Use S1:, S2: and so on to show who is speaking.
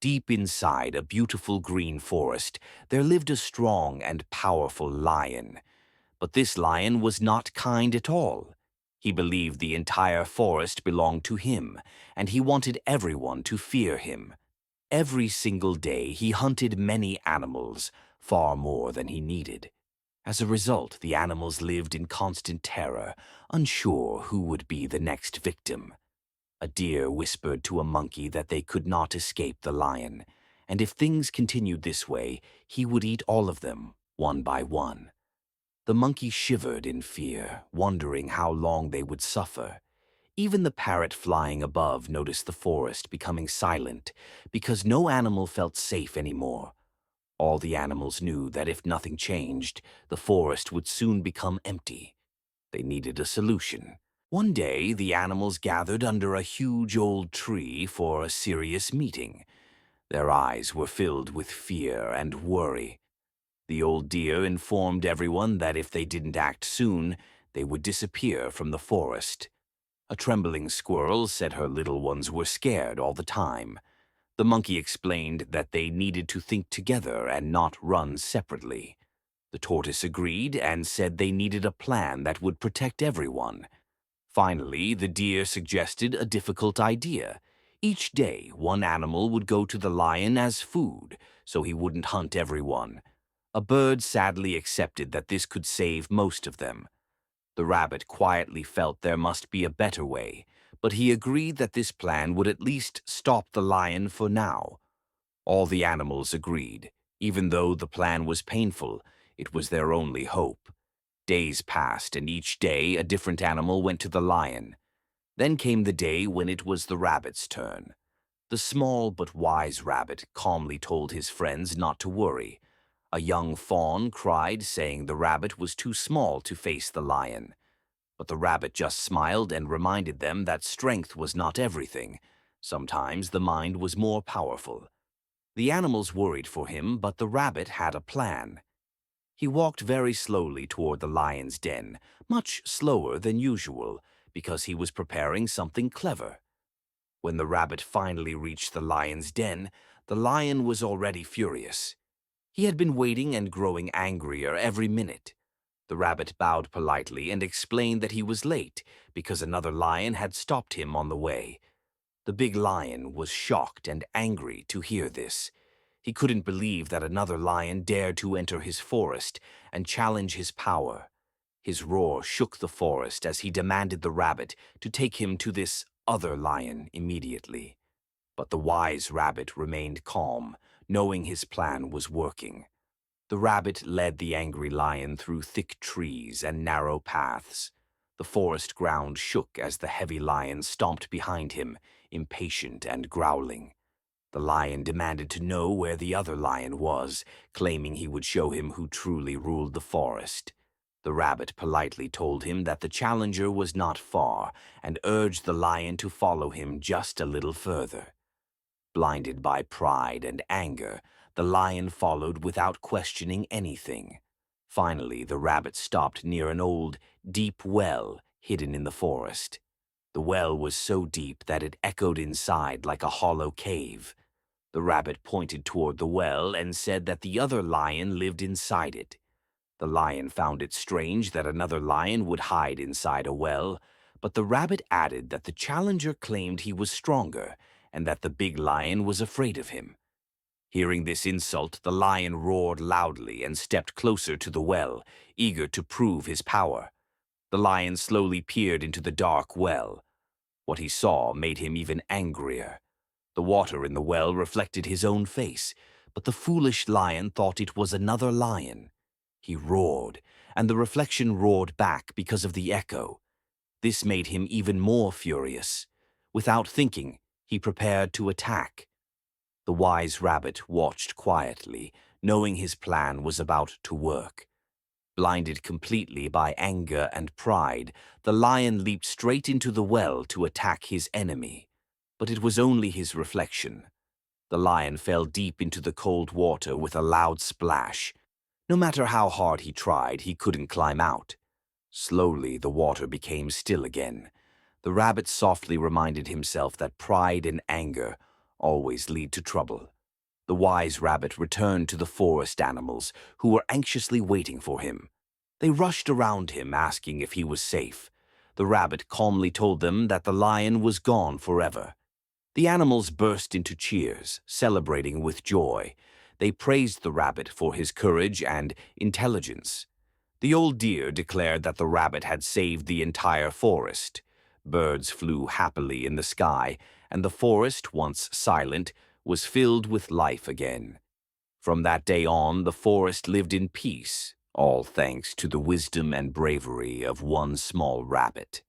S1: Deep inside a beautiful green forest, there lived a strong and powerful lion. But this lion was not kind at all. He believed the entire forest belonged to him, and he wanted everyone to fear him. Every single day he hunted many animals, far more than he needed. As a result, the animals lived in constant terror, unsure who would be the next victim. A deer whispered to a monkey that they could not escape the lion, and if things continued this way, he would eat all of them, one by one. The monkey shivered in fear, wondering how long they would suffer. Even the parrot flying above noticed the forest becoming silent because no animal felt safe anymore. All the animals knew that if nothing changed, the forest would soon become empty. They needed a solution. One day, the animals gathered under a huge old tree for a serious meeting. Their eyes were filled with fear and worry. The old deer informed everyone that if they didn't act soon, they would disappear from the forest. A trembling squirrel said her little ones were scared all the time. The monkey explained that they needed to think together and not run separately. The tortoise agreed and said they needed a plan that would protect everyone. Finally, the deer suggested a difficult idea. Each day, one animal would go to the lion as food, so he wouldn't hunt everyone. A bird sadly accepted that this could save most of them. The rabbit quietly felt there must be a better way, but he agreed that this plan would at least stop the lion for now. All the animals agreed. Even though the plan was painful, it was their only hope. Days passed, and each day a different animal went to the lion. Then came the day when it was the rabbit's turn. The small but wise rabbit calmly told his friends not to worry. A young fawn cried, saying the rabbit was too small to face the lion. But the rabbit just smiled and reminded them that strength was not everything. Sometimes the mind was more powerful. The animals worried for him, but the rabbit had a plan. He walked very slowly toward the lion's den, much slower than usual, because he was preparing something clever. When the rabbit finally reached the lion's den, the lion was already furious. He had been waiting and growing angrier every minute. The rabbit bowed politely and explained that he was late because another lion had stopped him on the way. The big lion was shocked and angry to hear this. He couldn't believe that another lion dared to enter his forest and challenge his power. His roar shook the forest as he demanded the rabbit to take him to this other lion immediately. But the wise rabbit remained calm, knowing his plan was working. The rabbit led the angry lion through thick trees and narrow paths. The forest ground shook as the heavy lion stomped behind him, impatient and growling. The lion demanded to know where the other lion was, claiming he would show him who truly ruled the forest. The rabbit politely told him that the challenger was not far and urged the lion to follow him just a little further. Blinded by pride and anger, the lion followed without questioning anything. Finally, the rabbit stopped near an old, deep well hidden in the forest. The well was so deep that it echoed inside like a hollow cave. The rabbit pointed toward the well and said that the other lion lived inside it. The lion found it strange that another lion would hide inside a well, but the rabbit added that the challenger claimed he was stronger and that the big lion was afraid of him. Hearing this insult, the lion roared loudly and stepped closer to the well, eager to prove his power. The lion slowly peered into the dark well. What he saw made him even angrier. The water in the well reflected his own face, but the foolish lion thought it was another lion. He roared, and the reflection roared back because of the echo. This made him even more furious. Without thinking, he prepared to attack. The wise rabbit watched quietly, knowing his plan was about to work. Blinded completely by anger and pride, the lion leaped straight into the well to attack his enemy. But it was only his reflection. The lion fell deep into the cold water with a loud splash. No matter how hard he tried, he couldn't climb out. Slowly, the water became still again. The rabbit softly reminded himself that pride and anger always lead to trouble. The wise rabbit returned to the forest animals, who were anxiously waiting for him. They rushed around him, asking if he was safe. The rabbit calmly told them that the lion was gone forever. The animals burst into cheers, celebrating with joy. They praised the rabbit for his courage and intelligence. The old deer declared that the rabbit had saved the entire forest. Birds flew happily in the sky, and the forest, once silent, was filled with life again. From that day on, the forest lived in peace, all thanks to the wisdom and bravery of one small rabbit.